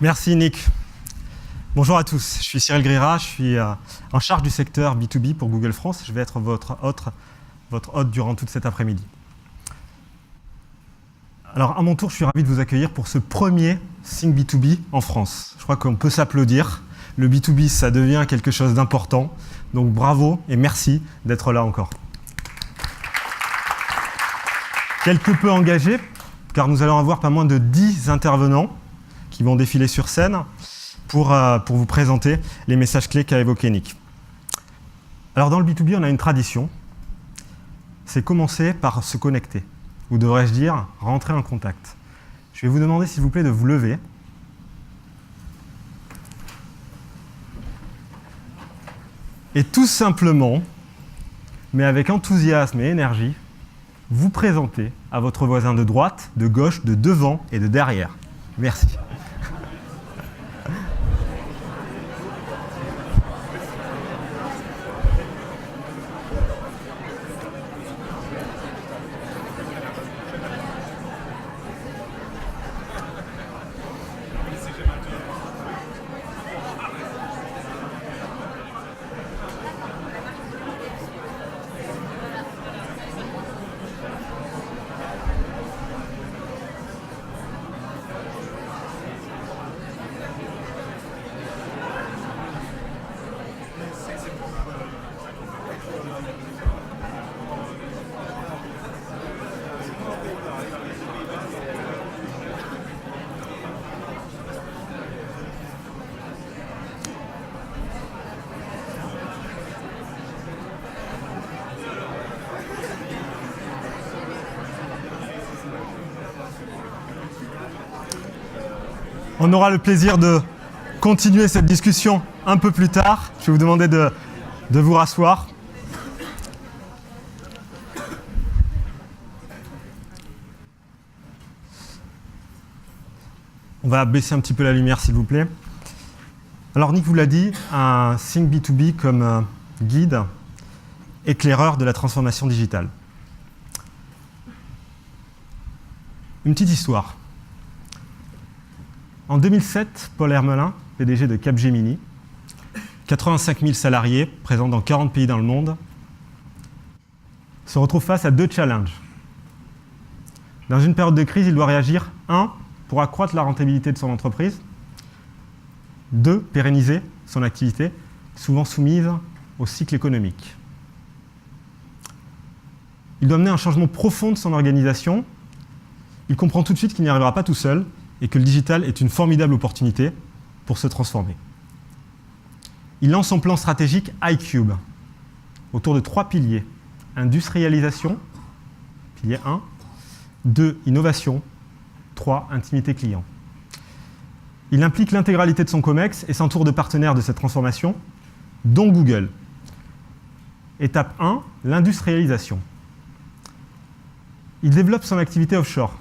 Merci Nick. Bonjour à tous, je suis Cyril Grira, je suis en charge du secteur B2B pour Google France. Je vais être votre hôte durant toute cet après-midi. Alors à mon tour, je suis ravi de vous accueillir pour ce premier Think B2B en France. Je crois qu'on peut s'applaudir. Le B2B, ça devient quelque chose d'important. Donc bravo et merci d'être là encore. Quelque peu engagés, car nous allons avoir pas moins de 10 intervenants qui vont défiler sur scène pour vous présenter les messages clés qu'a évoqué Nick. Alors dans le B2B, on a une tradition, c'est commencer par se connecter, ou devrais-je dire, rentrer en contact. Je vais vous demander s'il vous plaît de vous lever. Et tout simplement, mais avec enthousiasme et énergie, vous présenter à votre voisin de droite, de gauche, de devant et de derrière. Merci. On aura le plaisir de continuer cette discussion un peu plus tard. Je vais vous demander de vous rasseoir. On va baisser un petit peu la lumière, s'il vous plaît. Alors, Nick vous l'a dit, un Think B2B comme guide, éclaireur de la transformation digitale. Une petite histoire. En 2007, Paul Hermelin, PDG de Capgemini, 85 000 salariés présents dans 40 pays dans le monde, se retrouve face à deux challenges. Dans une période de crise, il doit réagir, 1, pour accroître la rentabilité de son entreprise, 2, pérenniser son activité, souvent soumise au cycle économique. Il doit mener un changement profond de son organisation. Il comprend tout de suite qu'il n'y arrivera pas tout seul, et que le digital est une formidable opportunité pour se transformer. Il lance son plan stratégique iCube, autour de 3 piliers. Industrialisation, pilier 1, 2, innovation, 3, intimité client. Il implique l'intégralité de son COMEX et s'entoure de partenaires de cette transformation, dont Google. Étape 1, l'industrialisation. Il développe son activité offshore.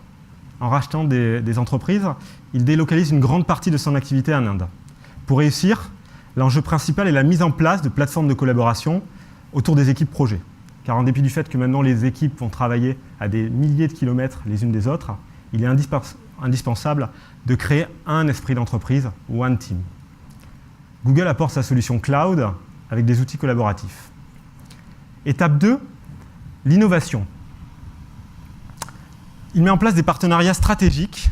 En rachetant des entreprises, il délocalise une grande partie de son activité en Inde. Pour réussir, l'enjeu principal est la mise en place de plateformes de collaboration autour des équipes projets. Car en dépit du fait que maintenant les équipes vont travailler à des milliers de kilomètres les unes des autres, il est indispensable de créer un esprit d'entreprise, One Team. Google apporte sa solution cloud avec des outils collaboratifs. Étape 2, l'innovation. Il met en place des partenariats stratégiques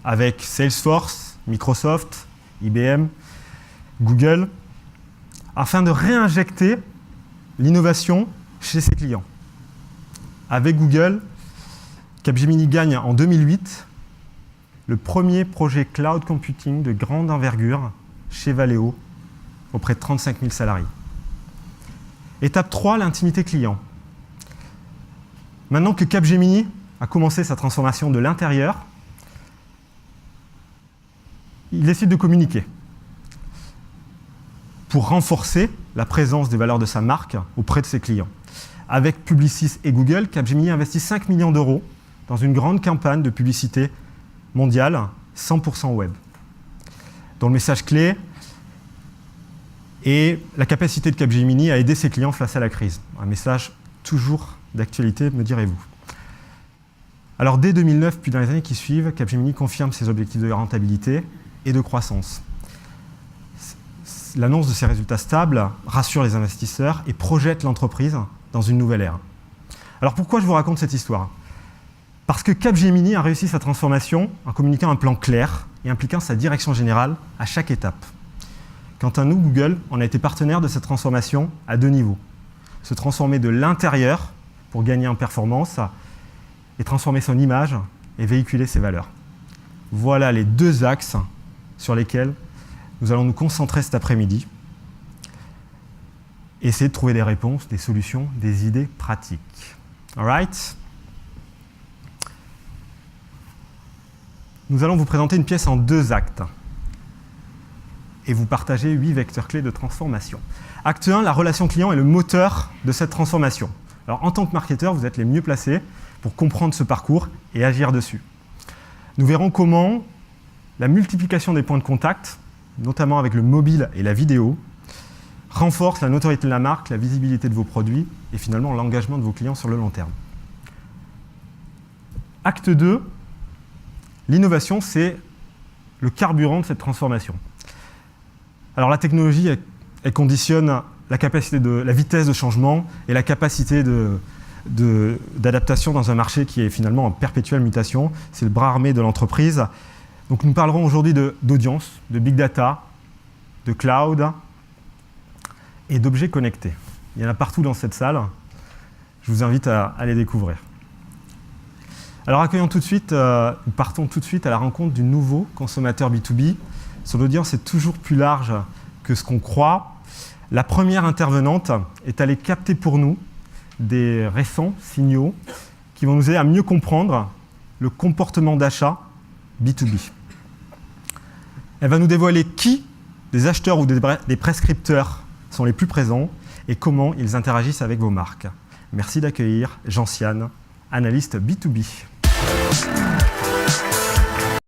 avec Salesforce, Microsoft, IBM, Google, afin de réinjecter l'innovation chez ses clients. Avec Google, Capgemini gagne en 2008 le premier projet cloud computing de grande envergure chez Valeo, auprès de 35 000 salariés. Étape 3, l'intimité client. Maintenant que Capgemini a commencé sa transformation de l'intérieur, il décide de communiquer pour renforcer la présence des valeurs de sa marque auprès de ses clients. Avec Publicis et Google, Capgemini investit 5 millions d'euros dans une grande campagne de publicité mondiale, 100% web, dont le message clé est la capacité de Capgemini à aider ses clients face à la crise. Un message toujours d'actualité, me direz-vous. Alors dès 2009, puis dans les années qui suivent, Capgemini confirme ses objectifs de rentabilité et de croissance. L'annonce de ces résultats stables rassure les investisseurs et projette l'entreprise dans une nouvelle ère. Alors pourquoi je vous raconte cette histoire? Parce que Capgemini a réussi sa transformation en communiquant un plan clair et impliquant sa direction générale à chaque étape. Quant à nous, Google, on a été partenaire de cette transformation à 2 niveaux. Se transformer de l'intérieur pour gagner en performance et transformer son image et véhiculer ses valeurs. Voilà les 2 axes sur lesquels nous allons nous concentrer cet après-midi et essayer de trouver des réponses, des solutions, des idées pratiques. All right? Nous allons vous présenter une pièce en 2 actes et vous partager 8 vecteurs clés de transformation. Acte 1, la relation client est le moteur de cette transformation. Alors, en tant que marketeur, vous êtes les mieux placés pour comprendre ce parcours et agir dessus. Nous verrons comment la multiplication des points de contact, notamment avec le mobile et la vidéo, renforce la notoriété de la marque, la visibilité de vos produits et finalement l'engagement de vos clients sur le long terme. Acte 2, l'innovation, c'est le carburant de cette transformation. Alors la technologie, elle conditionne la capacité la vitesse de changement et la capacité d'adaptation dans un marché qui est finalement en perpétuelle mutation. C'est le bras armé de l'entreprise. Donc nous parlerons aujourd'hui d'audience, de big data, de cloud et d'objets connectés. Il y en a partout dans cette salle. Je vous invite à les découvrir. Alors partons tout de suite à la rencontre du nouveau consommateur B2B. Son audience est toujours plus large que ce qu'on croit. La première intervenante est allée capter pour nous des récents signaux qui vont nous aider à mieux comprendre le comportement d'achat B2B. Elle va nous dévoiler qui des acheteurs ou des prescripteurs sont les plus présents et comment ils interagissent avec vos marques. Merci d'accueillir Gentiane, analyste B2B.